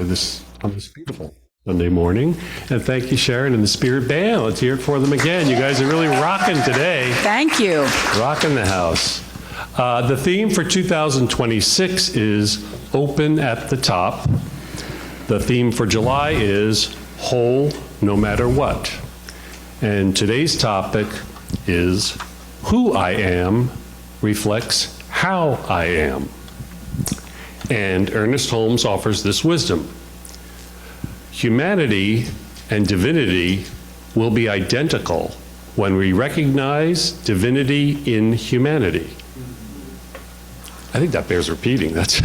on this beautiful Sunday morning. And thank you, Sharon, and the Spirit Band. Let's hear it for them again. You guys are really rocking today. Thank you. Rocking the house. The theme for 2026 is Open at the Top. The theme for July is Whole No Matter What. And today's topic is Who I Am Reflects How I Am. And Ernest Holmes offers this wisdom. Humanity and divinity will be identical when we recognize divinity in humanity. I think that bears repeating. That's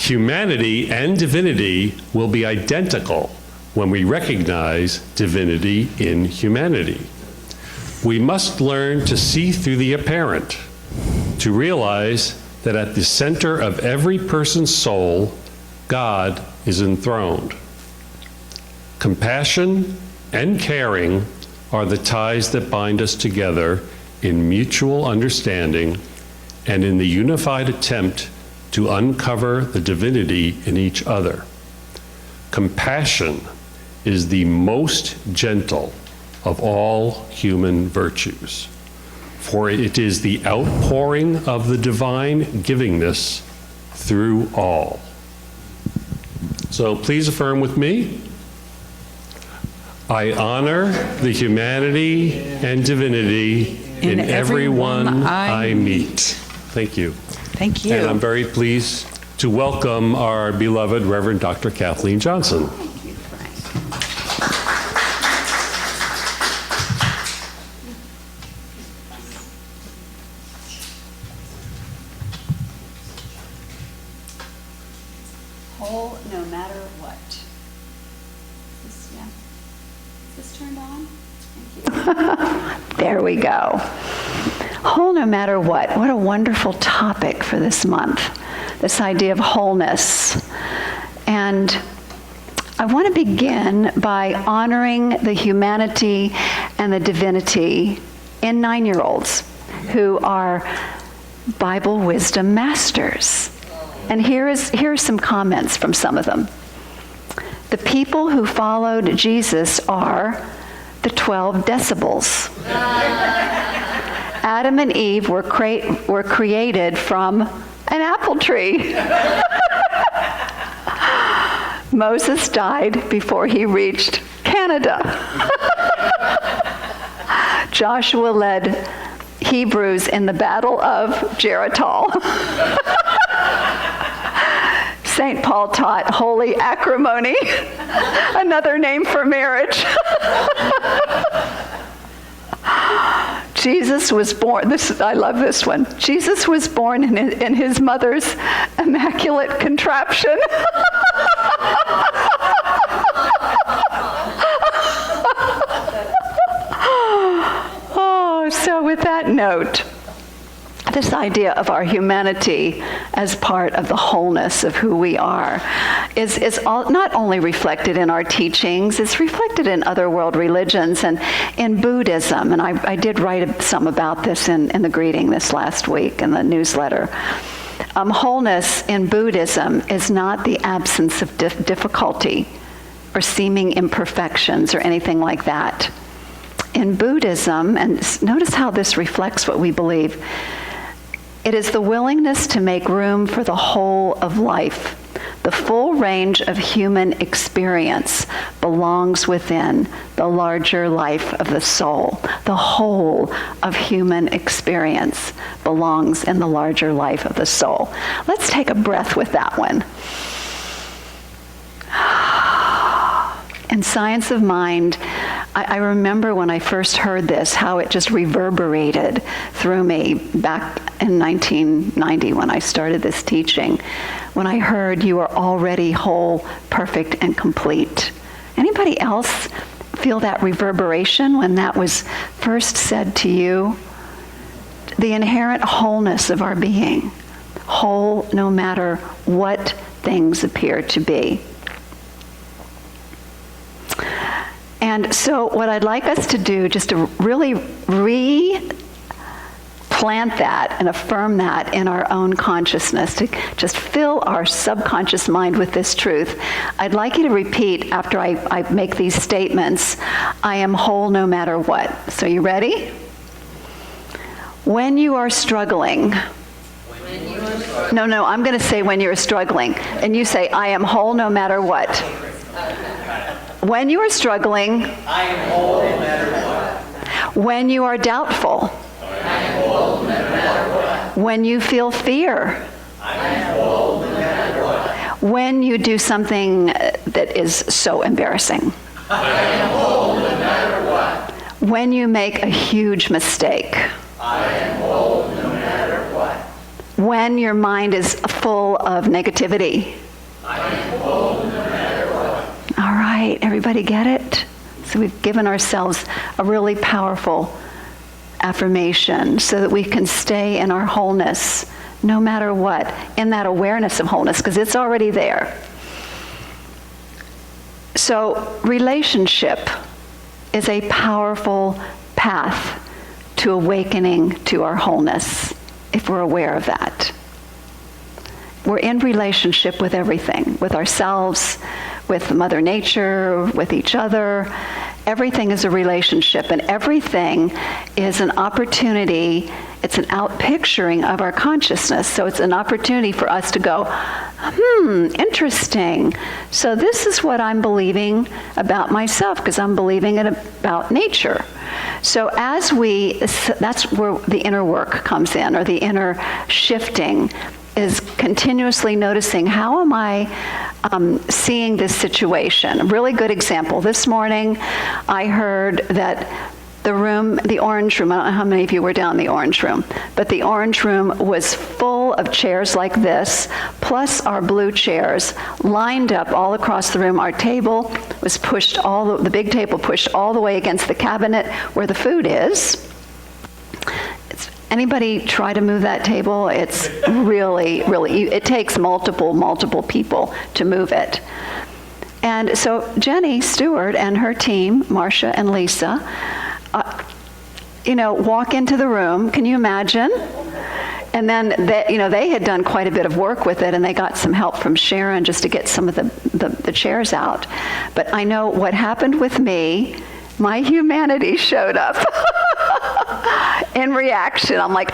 humanity and divinity will be identical when we recognize divinity in humanity. We must learn to see through the apparent, to realize that at the center of every person's soul, God is enthroned. Compassion and caring are the ties that bind us together in mutual understanding and in the unified attempt to uncover the divinity in each other. Compassion is the most gentle of all human virtues, for it is the outpouring of the divine givingness through all. So please affirm with me. I honor the humanity and divinity in everyone I meet. Thank you. Thank you. And I'm very pleased to welcome our beloved Reverend Dr. Kathleen Johnson. Thank you, Frank. Whole no matter what. Is this turned on? Thank you. There we go. Whole no matter what. What a wonderful topic for this month. This idea of wholeness. And I want to begin by honoring the humanity and the divinity in 9-year-olds who are Bible wisdom masters. And here are some comments from some of them. The people who followed Jesus are the 12 decibels. Adam and Eve were created from an apple tree. Moses died before he reached Canada. Joshua led Hebrews in the Battle of Geritol. St. Paul taught holy acrimony, another name for marriage. Jesus was born, I love this one. Jesus was born in his mother's immaculate contraption. Oh, so with that note, this idea of our humanity as part of the wholeness of who we are is not only reflected in our teachings, it's reflected in other world religions and in Buddhism. And I did write some about this in the greeting this last week in the newsletter. Wholeness in Buddhism is not the absence of difficulty or seeming imperfections or anything like that. In Buddhism, and notice how this reflects what we believe, it is the willingness to make room for the whole of life. The full range of human experience belongs within the larger life of the soul. The whole of human experience belongs in the larger life of the soul. Let's take a breath with that one. In Science of Mind, I remember when I first heard this, how it just reverberated through me back in 1990 when I started this teaching. When I heard you are already whole, perfect, and complete. Anybody else feel that reverberation when that was first said to you? The inherent wholeness of our being. Whole no matter what things appear to be. And so what I'd like us to do, just to really plant that and affirm that in our own consciousness, to just fill our subconscious mind with this truth. I'd like you to repeat after I make these statements, I am whole no matter what. So you ready? When you are struggling. No, I'm going to say when you're struggling. And you say, I am whole no matter what. When you are struggling. I am whole no matter what. When you are doubtful. I am whole no matter what. When you feel fear. I am whole no matter what. When you do something that is so embarrassing. I am whole no matter what. When you make a huge mistake. I am whole no matter what. When your mind is full of negativity. I am whole no matter what. All right, everybody get it? So we've given ourselves a really powerful affirmation so that we can stay in our wholeness no matter what, in that awareness of wholeness, because it's already there. So relationship is a powerful path to awakening to our wholeness, if we're aware of that. We're in relationship with everything, with ourselves, with Mother Nature, with each other. Everything is a relationship, and everything is an opportunity. It's an outpicturing of our consciousness. So it's an opportunity for us to go, interesting. So this is what I'm believing about myself, because I'm believing it about nature. So that's where the inner work comes in, or the inner shifting, is continuously noticing, how am I seeing this situation? A really good example. This morning, I heard that the orange room, I don't know how many of you were down in the orange room, but the orange room was full of chairs like this, plus our blue chairs lined up all across the room. Our table was pushed, the big table pushed all the way against the cabinet where the food is. Anybody try to move that table? It's really, it takes multiple people to move it. And so Jenny Stewart and her team, Marcia and Lisa, walk into the room. Can you imagine? And then they had done quite a bit of work with it, and they got some help from Sharon just to get some of the chairs out. But I know what happened with me. My humanity showed up in reaction. I'm like,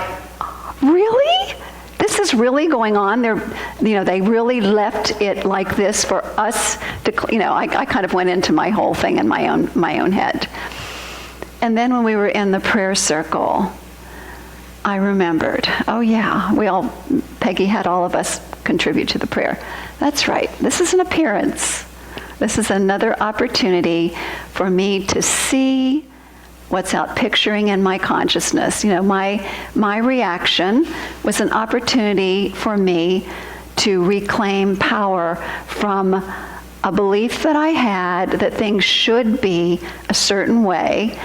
really? This is really going on? They really left it like this for us to, I kind of went into my whole thing in my own head. And then when we were in the prayer circle, I remembered, Peggy had all of us contribute to the prayer. That's right. This is an appearance. This is another opportunity for me to see what's out picturing in my consciousness. My reaction was an opportunity for me to reclaim power from a belief that I had that things should be a certain way.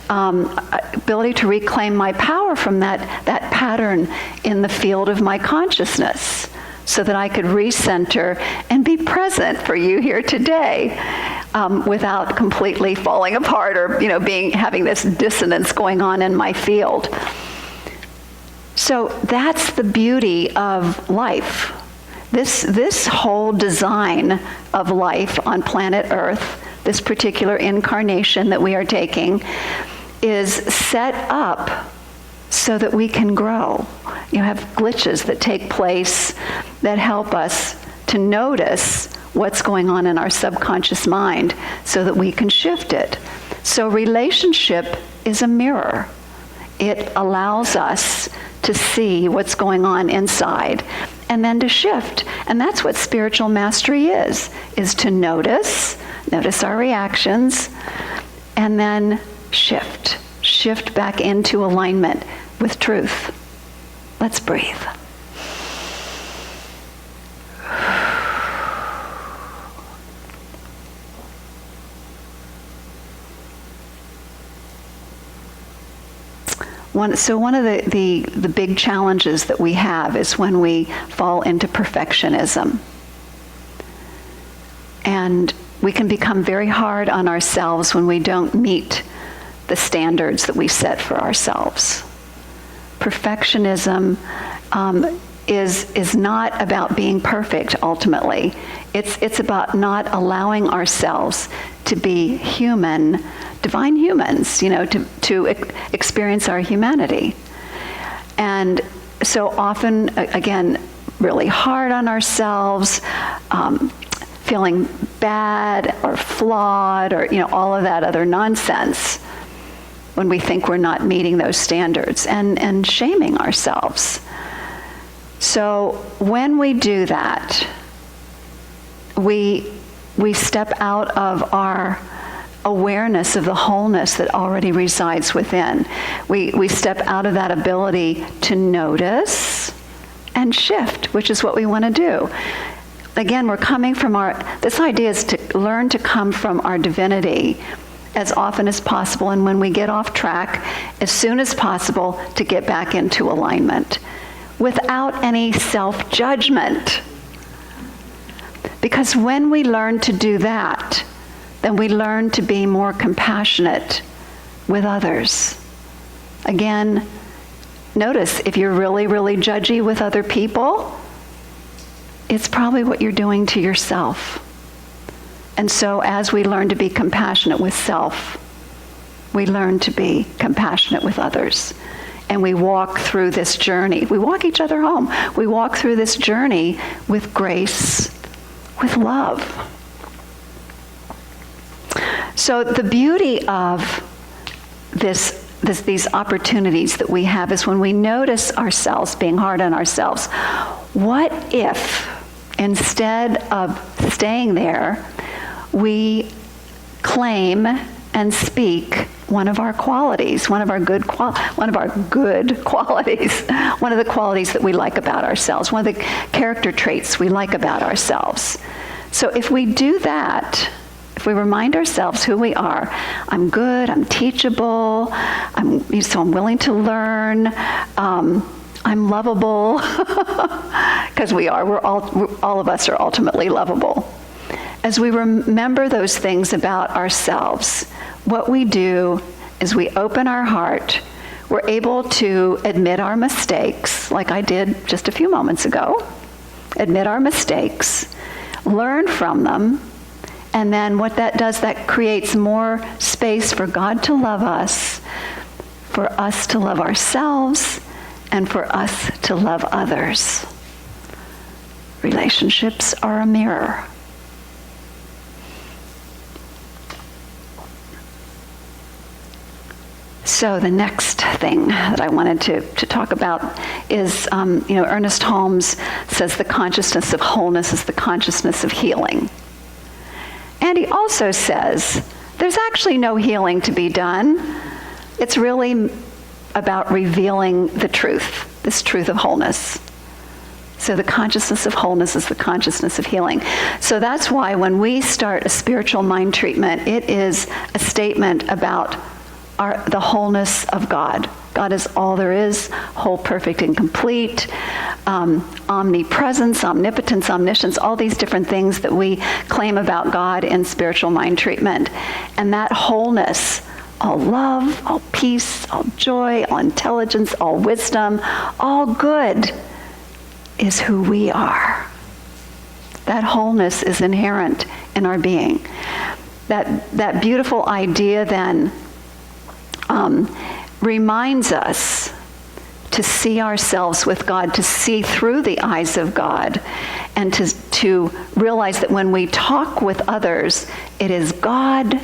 Ability to reclaim my power from that pattern in the field of my consciousness, so that I could recenter and be present for you here today, without completely falling apart or having this dissonance going on in my field. So that's the beauty of life. This whole design of life on planet Earth, this particular incarnation that we are taking, is set up so that we can grow. You have glitches that take place that help us to notice what's going on in our subconscious mind so that we can shift it. So relationship is a mirror. It allows us to see what's going on inside and then to shift. And that's what spiritual mastery is to notice our reactions, and then shift back into alignment with truth. Let's breathe. One of the big challenges that we have is when we fall into perfectionism. And we can become very hard on ourselves when we don't meet the standards that we set for ourselves. Perfectionism is not about being perfect, ultimately. It's about not allowing ourselves to be human, divine humans, to experience our humanity. And so often, again, really hard on ourselves, feeling bad or flawed or, all of that other nonsense when we think we're not meeting those standards, and shaming ourselves. So when we do that, we step out of our awareness of the wholeness that already resides within. We step out of that ability to notice and shift, which is what we want to do. Again, we're coming from this idea is to learn to come from our divinity as often as possible, and when we get off track, as soon as possible, to get back into alignment without any self-judgment. Because when we learn to do that, then we learn to be more compassionate with others. Again, notice if you're really, really judgy with other people, it's probably what you're doing to yourself. And so as we learn to be compassionate with self, we learn to be compassionate with others. And we walk through this journey. We walk each other home. We walk through this journey with grace, with love. So the beauty of these opportunities that we have is when we notice ourselves being hard on ourselves, what if instead of staying there, we claim and speak one of our qualities, one of our good qualities, one of the qualities that we like about ourselves, one of the character traits we like about ourselves. So if we do that, if we remind ourselves who we are, I'm good, I'm teachable, I'm willing to learn, I'm lovable, because all of us are ultimately lovable. As we remember those things about ourselves, what we do is we open our heart. We're able to admit our mistakes, like I did just a few moments ago. Admit our mistakes, learn from them, and then what that does, that creates more space for God to love us, for us to love ourselves, and for us to love others. Relationships are a mirror. So the next thing that I wanted to talk about is, Ernest Holmes says the consciousness of wholeness is the consciousness of healing. And he also says there's actually no healing to be done. It's really about revealing the truth, this truth of wholeness. So the consciousness of wholeness is the consciousness of healing. So that's why when we start a spiritual mind treatment, it is a statement about the wholeness of God. God is all there is, whole, perfect, and complete. Omnipresence, omnipotence, omniscience, all these different things that we claim about God in spiritual mind treatment. And that wholeness, all love, all peace, all joy, all intelligence, all wisdom, all good, is who we are. That wholeness is inherent in our being. That beautiful idea then reminds us to see ourselves with God, to see through the eyes of God, and to realize that when we talk with others, it is God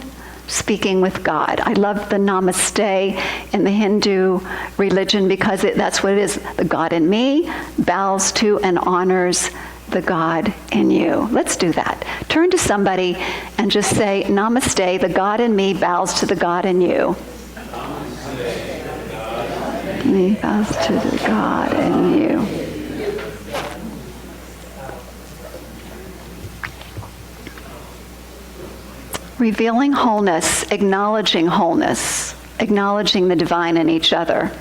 speaking with God. I love the namaste in the Hindu religion because that's what it is. The God in me bows to and honors the God in you. Let's do that. Turn to somebody and just say, namaste, the God in me bows to the God in you. Me bows to the God in you. Revealing wholeness, acknowledging the divine in each other.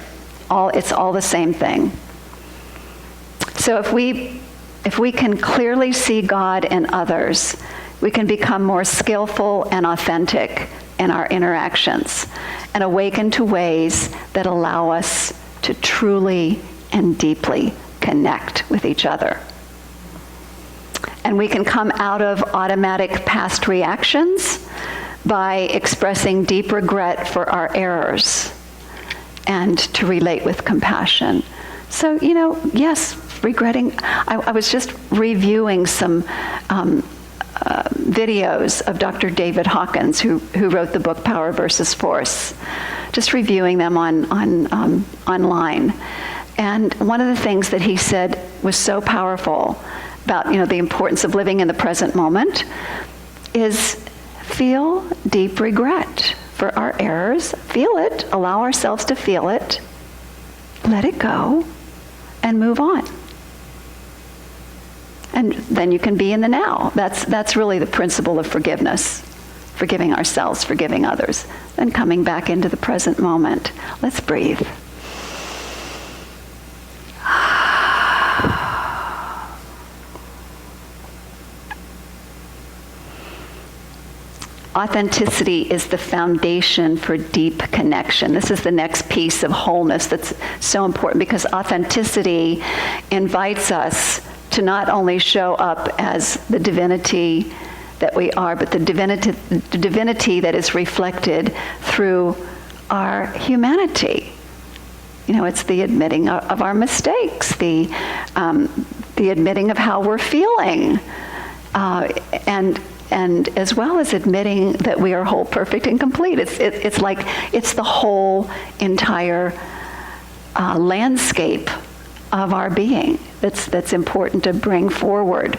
It's all the same thing. So if we can clearly see God in others, we can become more skillful and authentic in our interactions and awaken to ways that allow us to truly and deeply connect with each other. And we can come out of automatic past reactions by expressing deep regret for our errors and to relate with compassion. So, yes, regretting. I was just reviewing some videos of Dr. David Hawkins, who wrote the book Power versus Force, just reviewing them online. And one of the things that he said was so powerful about the importance of living in the present moment is feel deep regret for our errors. Feel it, allow ourselves to feel it, let it go, and move on. And then you can be in the now. That's really the principle of forgiveness. Forgiving ourselves, forgiving others, then coming back into the present moment. Let's breathe. Authenticity is the foundation for deep connection. This is the next piece of wholeness that's so important, because authenticity invites us to not only show up as the divinity that we are, but the divinity that is reflected through our humanity. It's the admitting of our mistakes, the admitting of how we're feeling, and as well as admitting that we are whole, perfect, and complete. It's like it's the whole entire landscape of our being that's important to bring forward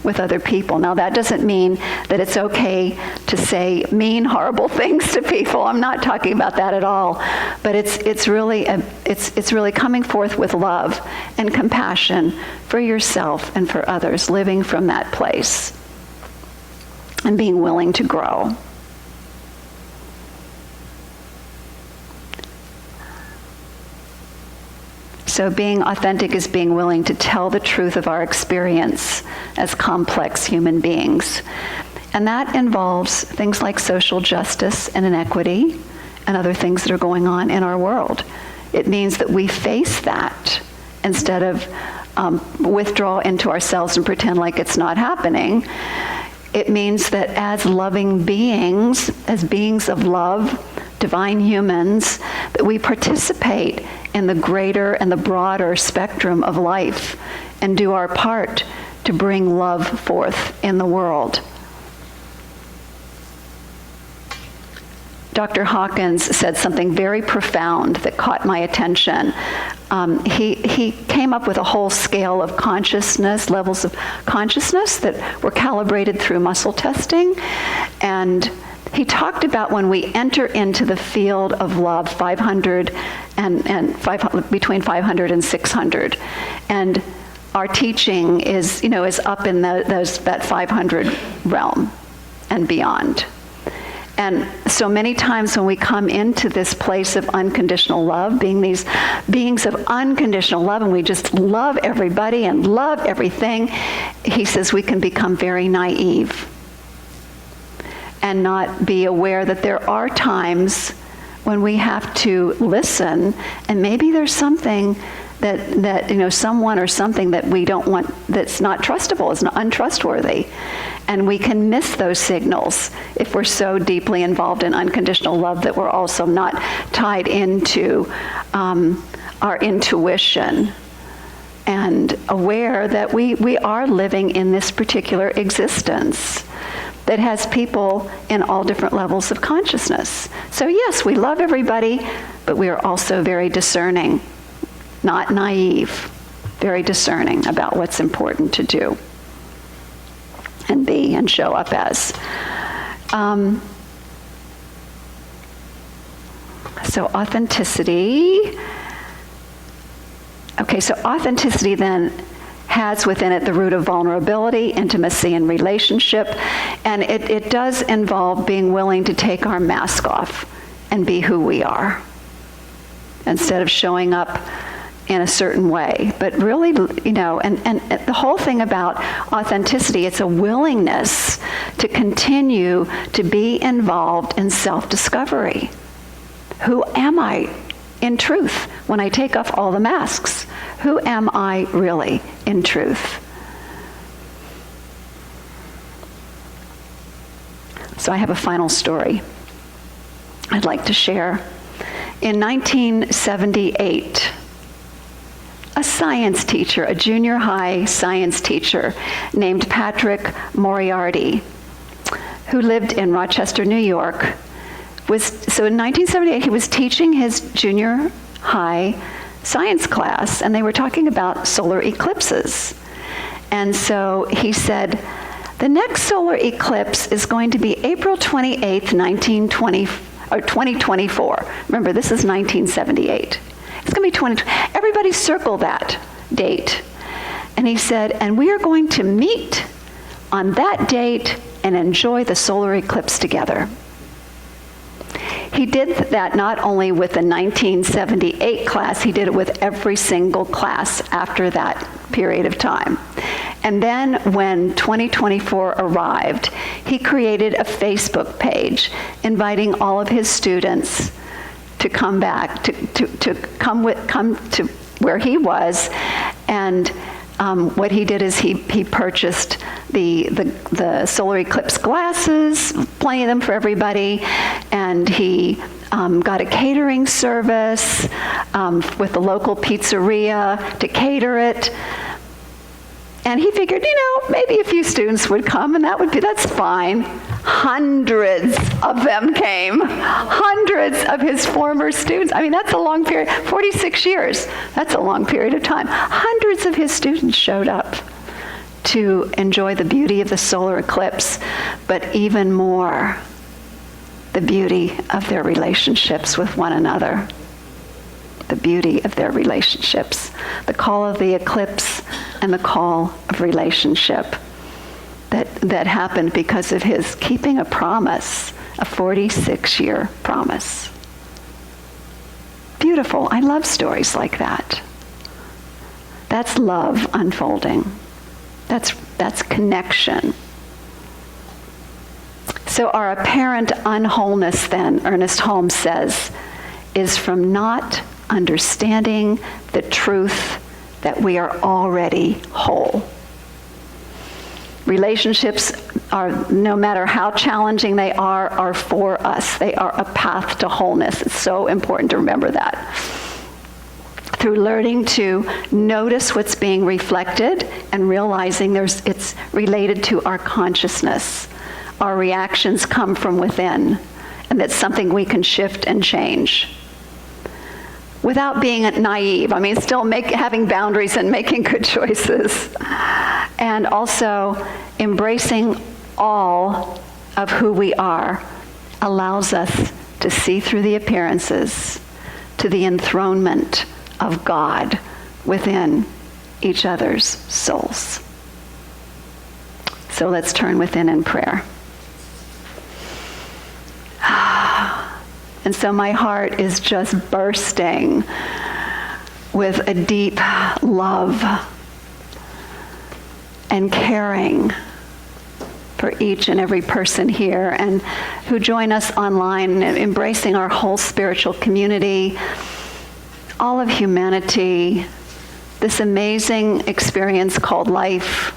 with other people. Now, that doesn't mean that it's okay to say mean, horrible things to people. I'm not talking about that at all. But it's really coming forth with love and compassion for yourself and for others, living from that place and being willing to grow. So being authentic is being willing to tell the truth of our experience as complex human beings. And that involves things like social justice and inequity and other things that are going on in our world. It means that we face that instead of withdraw into ourselves and pretend like it's not happening. It means that as loving beings, as beings of love, divine humans, that we participate in the greater and the broader spectrum of life and do our part to bring love forth in the world. Dr. Hawkins said something very profound that caught my attention. He came up with a whole scale of consciousness, levels of consciousness that were calibrated through muscle testing. And he talked about when we enter into the field of love, between 500 and 600. And our teaching is up in that 500 realm and beyond. And so many times when we come into this place of unconditional love, being these beings of unconditional love, and we just love everybody and love everything, he says we can become very naive and not be aware that there are times when we have to listen, and maybe there's something that someone or something that we don't want, that's not trustable, is not untrustworthy. And we can miss those signals if we're so deeply involved in unconditional love that we're also not tied into our intuition and aware that we are living in this particular existence that has people in all different levels of consciousness. So yes, we love everybody, but we are also very discerning, not naive, very discerning about what's important to do and be and show up as. So authenticity. Okay, so authenticity then has within it the root of vulnerability, intimacy, and relationship. And it does involve being willing to take our mask off and be who we are instead of showing up in a certain way. But really, and the whole thing about authenticity, it's a willingness to continue to be involved in self-discovery. Who am I in truth? when I take off all the masks? Who am I really in truth? So I have a final story I'd like to share. In 1978, a science teacher, a junior high science teacher named Patrick Moriarty, who lived in Rochester, New York, so in 1978 he was teaching his junior high science class, and they were talking about solar eclipses. And so he said, the next solar eclipse is going to be April 28th, 2024. Remember, this is 1978. It's going to be 20. Everybody circle that date. And he said, and we are going to meet on that date and enjoy the solar eclipse together. He did that not only with the 1978 class, he did it with every single class after that period of time. And then when 2024 arrived, he created a Facebook page inviting all of his students to come back, to come to where he was. And what he did is he purchased the solar eclipse glasses, plenty of them for everybody, and he got a catering service with the local pizzeria to cater it. And he figured, maybe a few students would come, and that's fine. Hundreds of them came. Hundreds of his former students. I mean, that's a long period. 46 years. That's a long period of time. Hundreds of his students showed up to enjoy the beauty of the solar eclipse, but even more, the beauty of their relationships with one another. The beauty of their relationships. The call of the eclipse and the call of relationship that happened because of his keeping a promise, a 46-year promise. Beautiful. I love stories like that. That's love unfolding. That's connection. So our apparent unwholeness then, Ernest Holmes says, is from not understanding the truth that we are already whole. Relationships are, no matter how challenging they are for us. They are a path to wholeness. It's so important to remember that. Through learning to notice what's being reflected and realizing it's related to our consciousness. Our reactions come from within, and that's something we can shift and change. Without being naive, still having boundaries and making good choices. And also embracing all of who we are allows us to see through the appearances to the enthronement of God within each other's souls. So let's turn within in prayer. And so my heart is just bursting with a deep love and caring for each and every person here and who join us online, embracing our whole spiritual community, all of humanity, this amazing experience called life,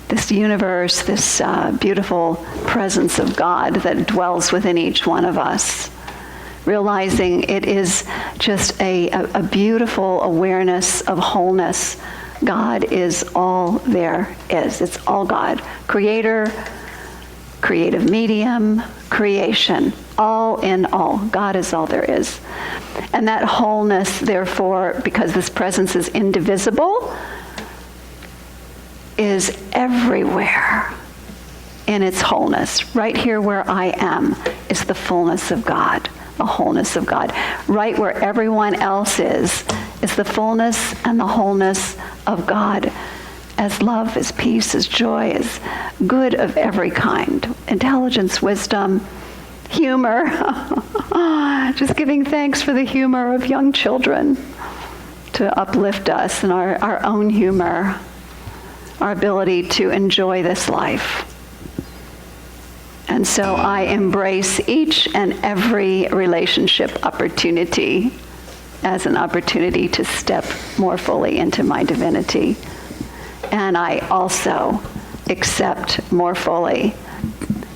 this universe, this beautiful presence of God that dwells within each one of us. Realizing it is just a beautiful awareness of wholeness. God is all there is. It's all God. Creator, creative medium, creation. All in all. God is all there is. And that wholeness, therefore, because this presence is indivisible, is everywhere in its wholeness. Right here where I am is the fullness of God, the wholeness of God. Right where everyone else is the fullness and the wholeness of God, as love, as peace, as joy, as good of every kind, intelligence, wisdom, humor. Just giving thanks for the humor of young children to uplift us and our own humor, our ability to enjoy this life And so I embrace each and every relationship opportunity as an opportunity to step more fully into my divinity. And I also accept more fully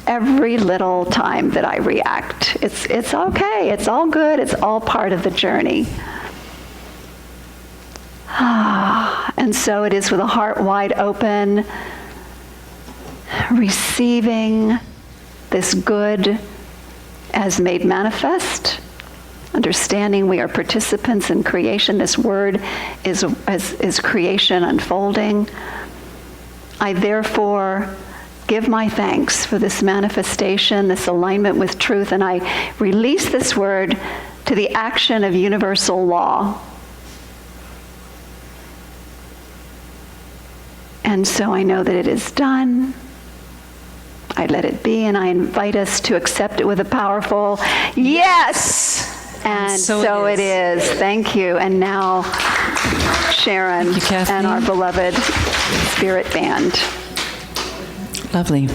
every little time that I react. It's okay, it's all good, it's all part of the journey. And so it is with a heart wide open, receiving this good as made manifest, understanding we are participants in creation. This word is creation unfolding. I therefore give my thanks for this manifestation, this alignment with truth, and I release this word to the action of universal law. And so I know that it is done. I let it be, and I invite us to accept it with a powerful yes. And so it is. Thank you. And now, Sharon Thank you, Kathy. and our beloved Spirit Band. Lovely.